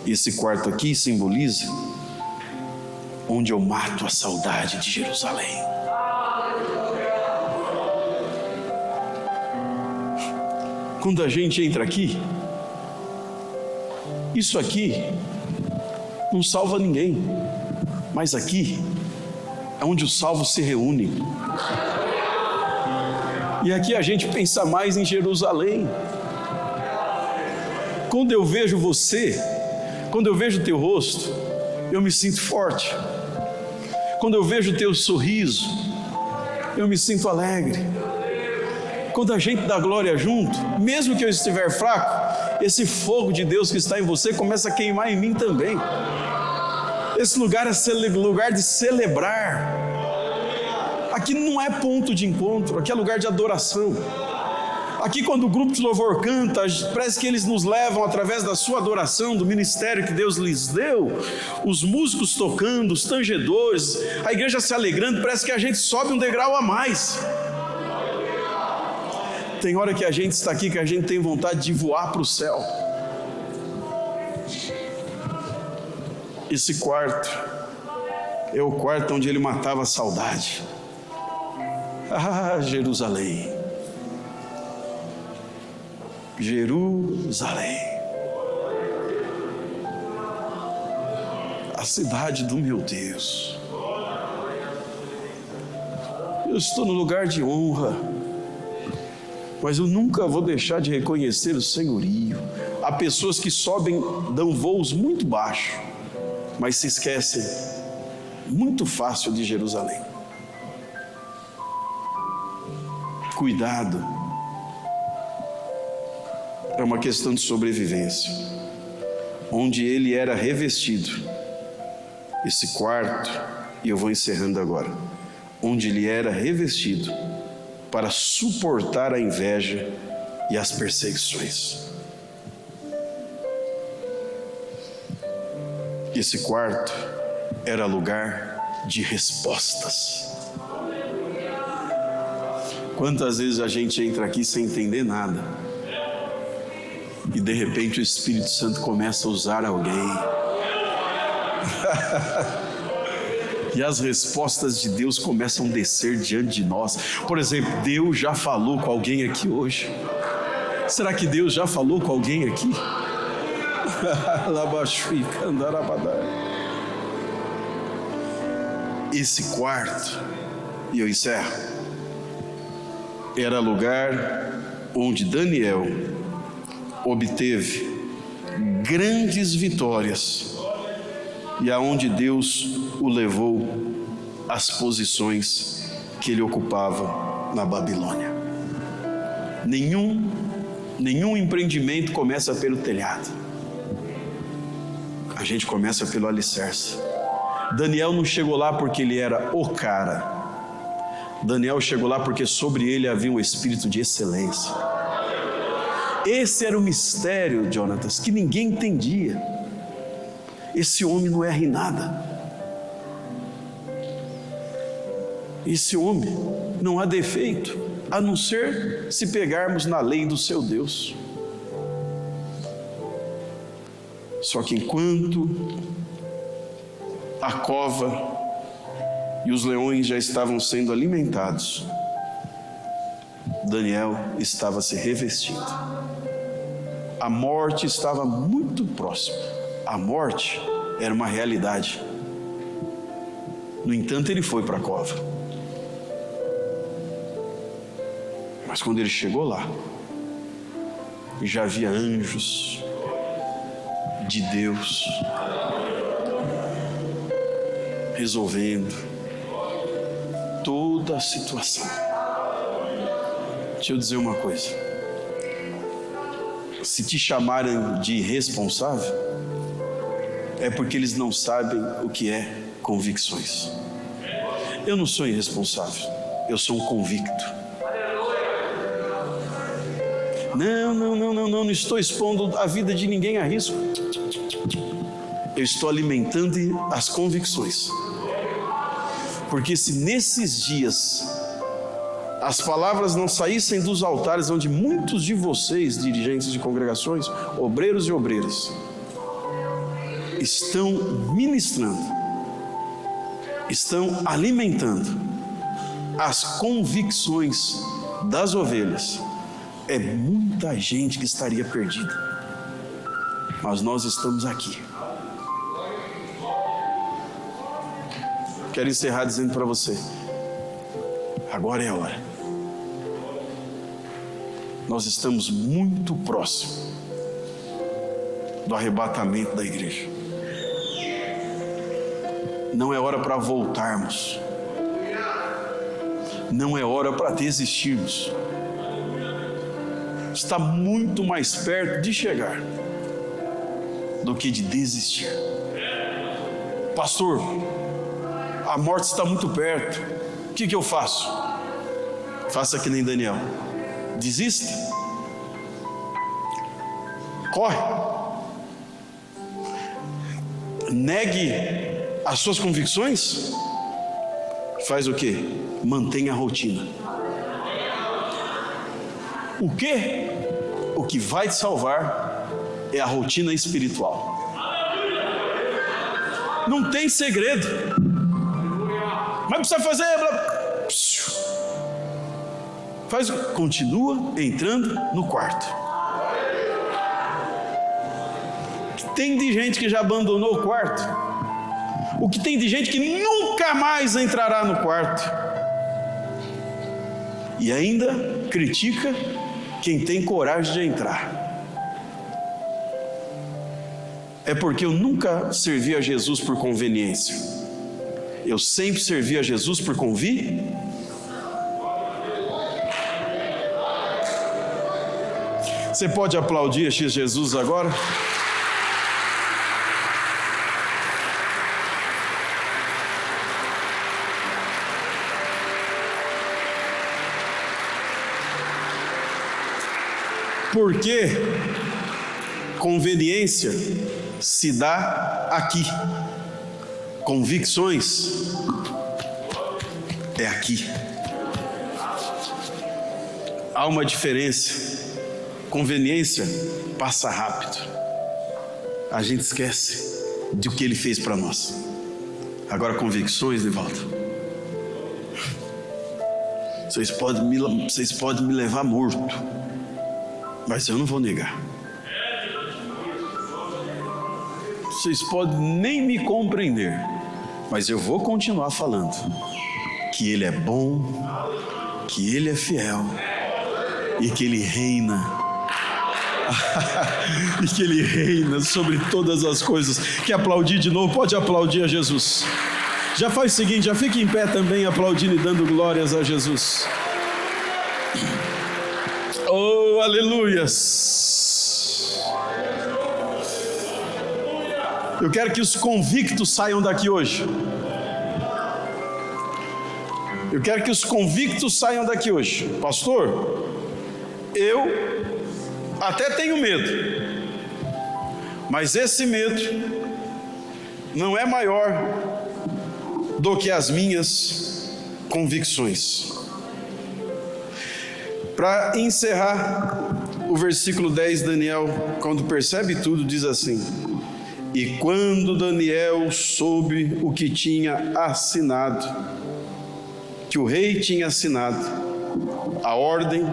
Esse quarto aqui simboliza onde eu mato a saudade de Jerusalém. Quando a gente entra aqui, isso aqui não salva ninguém, mas aqui é onde os salvos se reúnem. E aqui a gente pensa mais em Jerusalém. Quando eu vejo você, quando eu vejo o teu rosto, eu me sinto forte. Quando eu vejo o teu sorriso, eu me sinto alegre. Quando a gente dá glória junto, mesmo que eu estiver fraco, esse fogo de Deus que está em você começa a queimar em mim também. Esse lugar é lugar de celebrar. Aqui não é ponto de encontro, aqui é lugar de adoração. Aqui, quando o grupo de louvor canta, parece que eles nos levam através da sua adoração, do ministério que Deus lhes deu, os músicos tocando, os tangedores, a igreja se alegrando, parece que a gente sobe um degrau a mais. Tem hora que a gente está aqui que a gente tem vontade de voar para o céu. Esse quarto é o quarto onde ele matava a saudade. Ah, Jerusalém, Jerusalém, a cidade do meu Deus. Eu estou no lugar de honra, mas eu nunca vou deixar de reconhecer o senhorio. Há pessoas que sobem, dão voos muito baixos, mas se esquecem muito fácil de Jerusalém. Cuidado, é uma questão de sobrevivência. Onde ele era revestido, esse quarto, e eu vou encerrando agora, onde ele era revestido para suportar a inveja e as perseguições. Esse quarto era lugar de respostas. Quantas vezes a gente entra aqui sem entender nada e de repente o Espírito Santo começa a usar alguém e as respostas de Deus começam a descer diante de nós. Por exemplo, Deus já falou com alguém aqui hoje? Será que Deus já falou com alguém aqui? Esse quarto, e eu encerro, era lugar onde Daniel obteve grandes vitórias e aonde Deus o levou às posições que ele ocupava na Babilônia. Nenhum empreendimento começa pelo telhado. A gente começa pelo alicerce. Daniel não chegou lá porque ele era o cara. Daniel chegou lá porque sobre ele havia um espírito de excelência. Esse era o mistério, Jonatas, que ninguém entendia. Esse homem não erra em nada. Esse homem não há defeito, a não ser se pegarmos na lei do seu Deus. Só que enquanto a cova e os leões já estavam sendo alimentados, Daniel estava se revestindo. A morte estava muito próxima. A morte era uma realidade. No entanto, ele foi para a cova. Mas quando ele chegou lá, já havia anjos de Deus resolvendo toda a situação. Deixa eu dizer uma coisa. Se te chamarem de irresponsável, é porque eles não sabem o que é convicções. Eu não sou irresponsável, eu sou um convicto. Não estou expondo a vida de ninguém a risco. Eu estou alimentando as convicções. Porque se nesses dias as palavras não saíssem dos altares onde muitos de vocês, dirigentes de congregações, obreiros e obreiras, estão ministrando, estão alimentando as convicções das ovelhas, é muita gente que estaria perdida. Mas nós estamos aqui. Quero encerrar dizendo para você, agora é a hora. Nós estamos muito próximos do arrebatamento da igreja. Não é hora para voltarmos. Não é hora para desistirmos. Está muito mais perto de chegar do que de desistir. Pastor, a morte está muito perto. O que eu faço? Faça que nem Daniel. Desista. Corre. Negue as suas convicções. Faz o quê? Mantenha a rotina. O quê? O que vai te salvar é a rotina espiritual. Não tem segredo. Mas precisa fazer. Continua entrando no quarto. O que tem de gente que já abandonou o quarto? O que tem de gente que nunca mais entrará no quarto? E ainda critica quem tem coragem de entrar. É porque eu nunca servi a Jesus por conveniência. Eu sempre servi a Jesus por convicção. Você pode aplaudir este Jesus agora? Porque conveniência se dá aqui. Convicções é aqui. Há uma diferença. Conveniência passa rápido. A gente esquece do que Ele fez para nós. Agora convicções, Nivaldo, vocês podem me levar morto, mas eu não vou negar. Vocês podem nem me compreender, mas eu vou continuar falando que Ele é bom, que Ele é fiel e que Ele reina. E que Ele reina sobre todas as coisas. Quer aplaudir de novo? Pode aplaudir a Jesus. Já faz o seguinte, já fica em pé também aplaudindo e dando glórias a Jesus. Oh, aleluias. Eu quero que os convictos saiam daqui hoje. Eu quero que os convictos saiam daqui hoje. Pastor, eu até tenho medo, mas esse medo não é maior do que as minhas convicções. Para encerrar, o versículo 10, Daniel, quando percebe tudo, diz assim: e quando Daniel soube o que tinha assinado, que o rei tinha assinado, a ordem,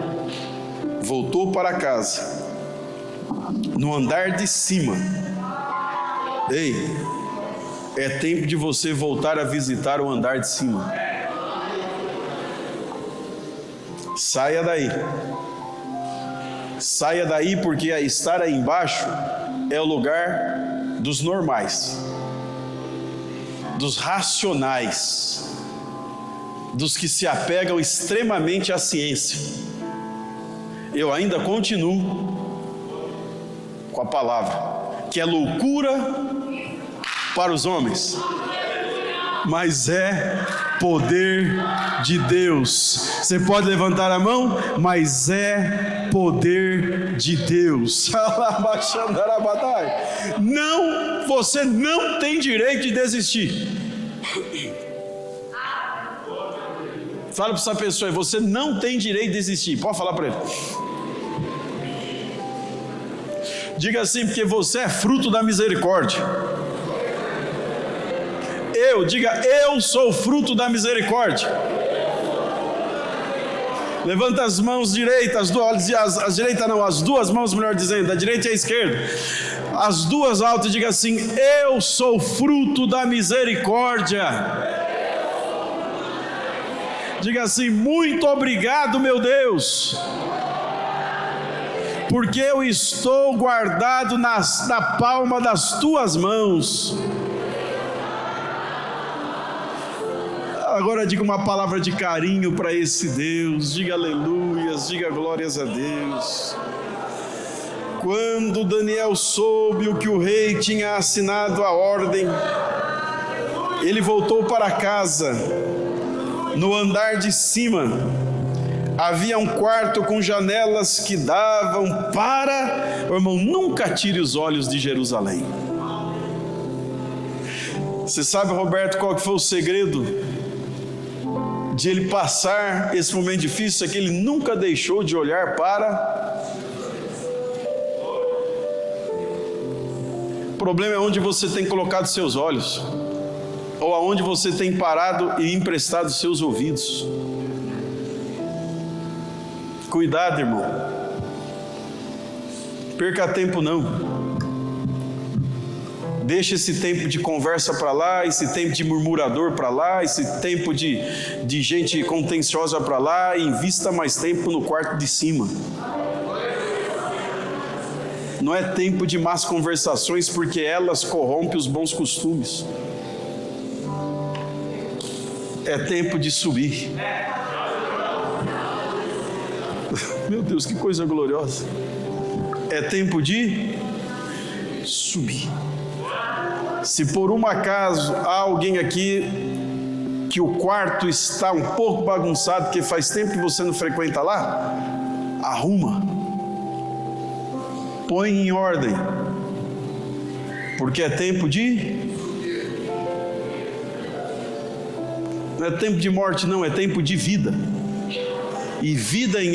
voltou para casa, no andar de cima. Ei, é tempo de você voltar a visitar o andar de cima. Saia daí. Saia daí, porque estar aí embaixo é o lugar dos normais, dos racionais, dos que se apegam extremamente à ciência. Eu ainda continuo com a palavra, que é loucura para os homens, mas é poder de Deus. Você pode levantar a mão, mas é poder de Deus. Não, você não tem direito de desistir. Fala para essa pessoa, você não tem direito de desistir. Pode falar para ele. Diga assim, porque você é fruto da misericórdia. Diga, eu sou fruto da misericórdia. Levanta as mãos direitas, as direitas não, as duas mãos, melhor dizendo, da direita e a esquerda. As duas altas, diga assim, eu sou fruto da misericórdia. Diga assim, muito obrigado, meu Deus, porque eu estou guardado na palma das tuas mãos. Agora diga uma palavra de carinho para esse Deus, diga aleluias, diga glórias a Deus. Quando Daniel soube o que o rei tinha assinado a ordem, ele voltou para casa. No andar de cima havia um quarto com janelas que davam para... Meu irmão, nunca tire os olhos de Jerusalém. Você sabe, Roberto, qual que foi o segredo de ele passar esse momento difícil? É que ele nunca deixou de olhar para... O problema é onde você tem colocado seus olhos, ou aonde você tem parado e emprestado seus ouvidos. Cuidado, irmão. Perca tempo não. Deixa esse tempo de conversa para lá, esse tempo de murmurador para lá, esse tempo de gente contenciosa para lá, e invista mais tempo no quarto de cima. Não é tempo de más conversações, porque elas corrompem os bons costumes. É tempo de subir. Meu Deus, que coisa gloriosa. É tempo de subir. Se por um acaso há alguém aqui que o quarto está um pouco bagunçado, porque faz tempo que você não frequenta lá, arruma, põe em ordem, porque é tempo de... Não é tempo de morte não, é tempo de vida. E vida em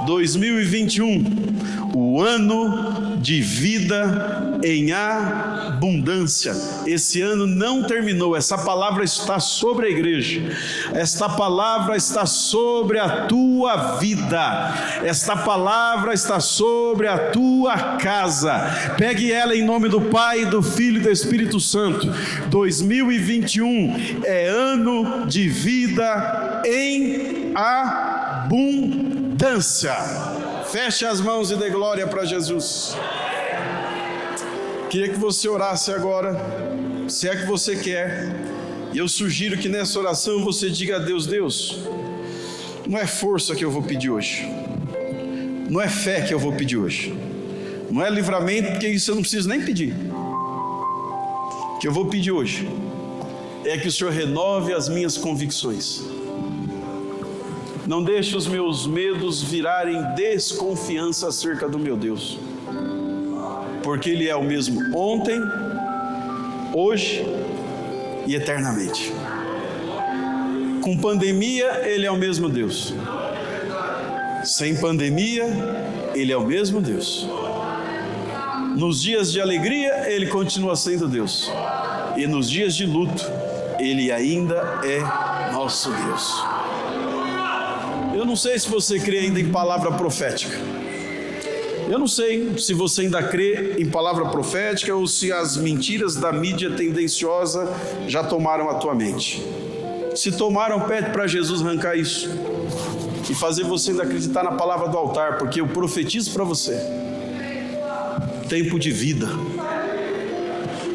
2021, o ano de vida em abundância. Esse ano não terminou. Essa palavra está sobre a igreja. Esta palavra está sobre a tua vida. Esta palavra está sobre a tua casa. Pegue ela em nome do Pai, do Filho e do Espírito Santo. 2021 é ano de vida em abundância. Feche as mãos e dê glória para Jesus. Queria que você orasse agora, se é que você quer. E eu sugiro que nessa oração você diga a Deus: Deus, não é força que eu vou pedir hoje, não é fé que eu vou pedir hoje, não é livramento, porque isso eu não preciso nem pedir. O que eu vou pedir hoje é que o Senhor renove as minhas convicções. Não deixe os meus medos virarem desconfiança acerca do meu Deus, porque Ele é o mesmo ontem, hoje e eternamente. Com pandemia, Ele é o mesmo Deus. Sem pandemia, Ele é o mesmo Deus. Nos dias de alegria, Ele continua sendo Deus. E nos dias de luto, Ele ainda é nosso Deus. não sei se você crê ainda em palavra profética. Eu não sei se você ainda crê em palavra profética ou se as mentiras da mídia tendenciosa já tomaram a tua mente. Se tomaram, pede para Jesus arrancar isso e fazer você ainda acreditar na palavra do altar, porque eu profetizo para você tempo de vida.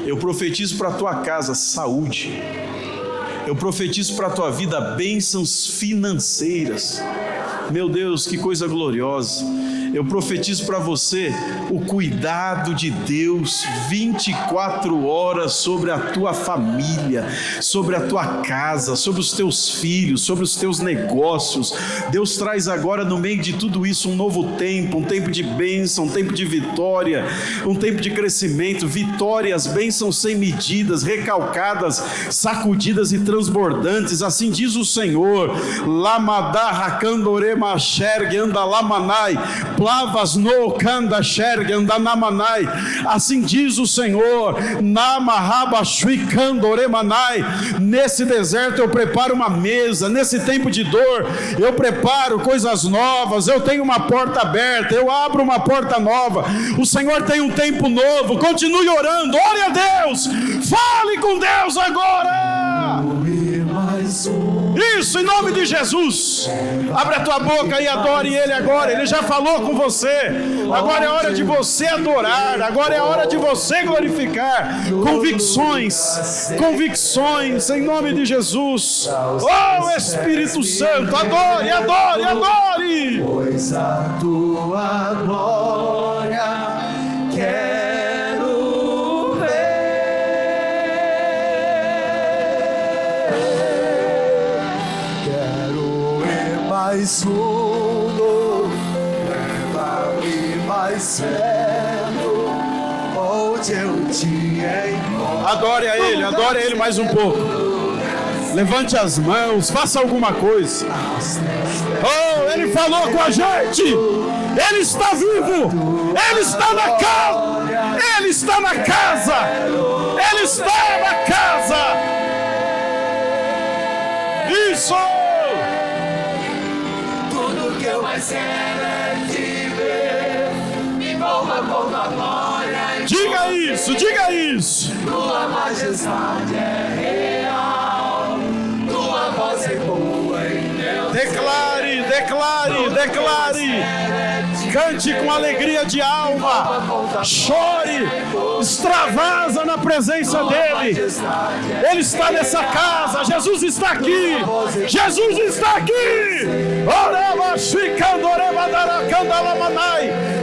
Eu profetizo para a tua casa saúde. Eu profetizo para a tua vida bênçãos financeiras. Meu Deus, que coisa gloriosa. Eu profetizo para você o cuidado de Deus 24 horas sobre a tua família, sobre a tua casa, sobre os teus filhos, sobre os teus negócios. Deus traz agora no meio de tudo isso um novo tempo, um tempo de bênção, um tempo de vitória, um tempo de crescimento, vitórias, bênçãos sem medidas, recalcadas, sacudidas e transbordantes. Assim diz o Senhor. Lamadá rakandore masherg andalamanai plavas no kanda sherg andanamanai. Assim diz o Senhor. Namaraba shuikandore manai. Nesse deserto eu preparo uma mesa, nesse tempo de dor eu preparo coisas novas. Eu tenho uma porta aberta, eu abro uma porta nova. O Senhor tem um tempo novo. Continue orando, ore a Deus, fale com Deus agora. Isso, em nome de Jesus. Abre a tua boca e adore Ele agora. Ele já falou com você. Agora é hora de você adorar. Agora é hora de você glorificar. Convicções, convicções, em nome de Jesus. Oh, Espírito Santo, adore, adore, adore. Pois a tua glória quero ver. Quero ir mais fundo, leva-me mais cedo, onde eu te encontro. Adore a Ele mais um pouco. Levante as mãos, faça alguma coisa. Oh, Ele falou com a gente. Ele está vivo. Ele está na casa. Ele está na casa. Ele está na casa. Isso. Tudo que eu mais quero é te ver. Me envolva com tua glória. Diga isso, diga isso. Tua majestade é real. Tua voz ecoa em Deus. Declare, declare, declare. Cante com alegria de alma. Chore, extravasa na presença dEle. Ele está nessa casa. Jesus está aqui. Jesus está aqui.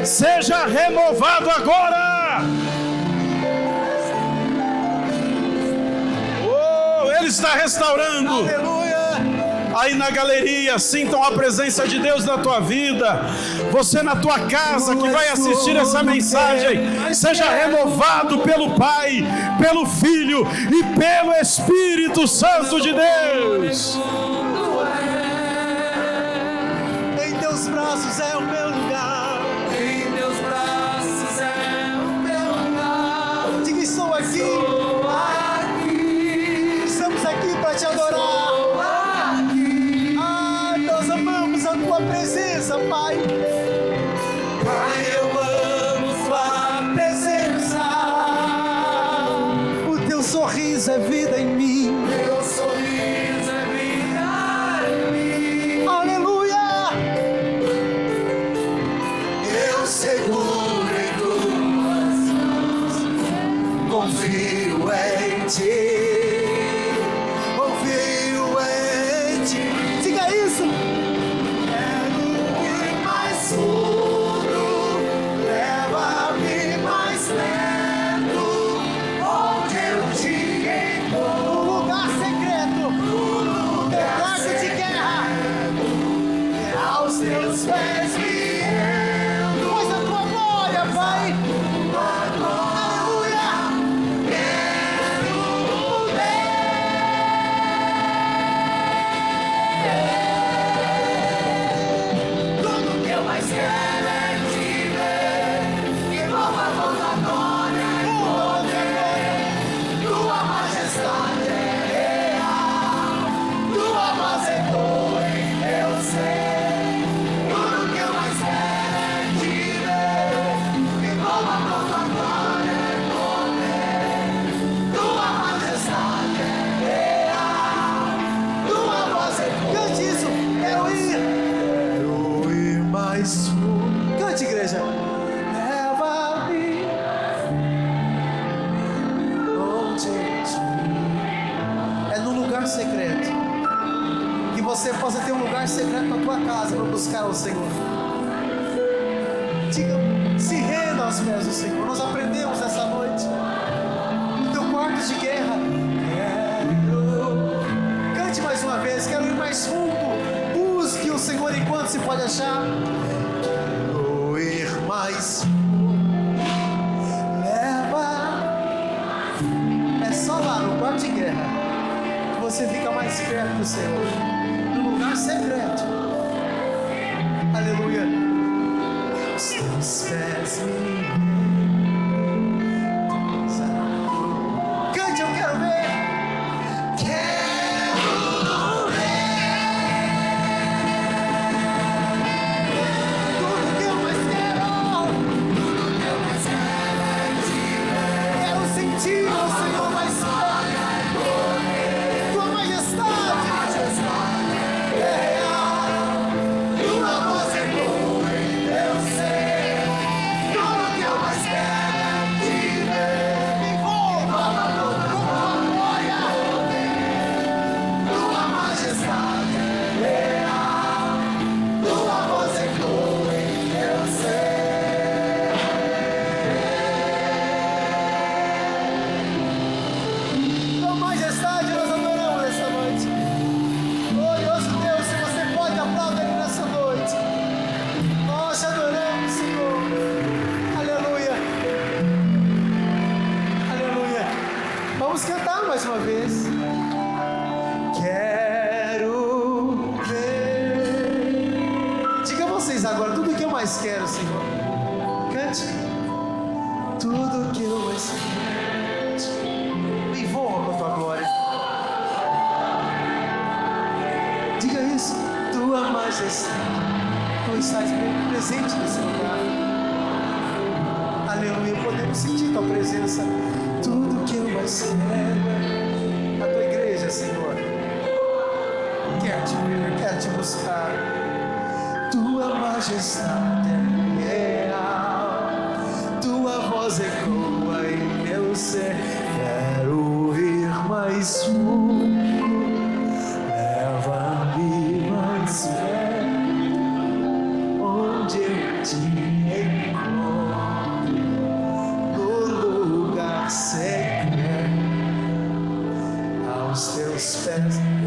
Seja renovado agora. Oh, Ele está restaurando. Aleluia. Aí na galeria, sintam a presença de Deus na tua vida. Você na tua casa que vai assistir essa mensagem, seja renovado pelo Pai, pelo Filho e pelo Espírito Santo de Deus. Em teus braços é o meu lugar. Em teus braços é o meu lugar. Diga, estou aqui. Estou aqui. Estamos aqui para te adorar. Presença, Pai. Pai, eu amo tua presença. O teu sorriso é vida em mim. Teu sorriso é vida em mim. Aleluia. Eu seguro em tuas mãos. Confio em ti. Confio em ti. Diga isso. lugar secreto da tua casa para buscar ao Senhor. Diga, se renda aos pés do Senhor. Nós aprendemos essa noite. No teu quarto de guerra, cante mais uma vez, quero ir mais fundo. Busque o Senhor enquanto se pode achar. Quero ir mais fundo. Leva. É só lá no quarto de guerra que você fica mais perto do Senhor. No lugar secreto. Aleluia. Os teus pés me cante, eu quero ver. Quero, Senhor. Cante. Tudo que eu mais quero. Me envolva com a tua glória. Diga isso. Tua majestade. Tu estás presente nesse lugar. Aleluia. Podemos sentir tua presença. Tudo que eu mais quero. A tua igreja, Senhor. Quer te ver, quer te buscar. Tua majestade é real, tua voz ecoa em meu ser. Quero ir mais fundo, leva-me mais perto, onde eu te encontro, no lugar secreto, aos teus pés.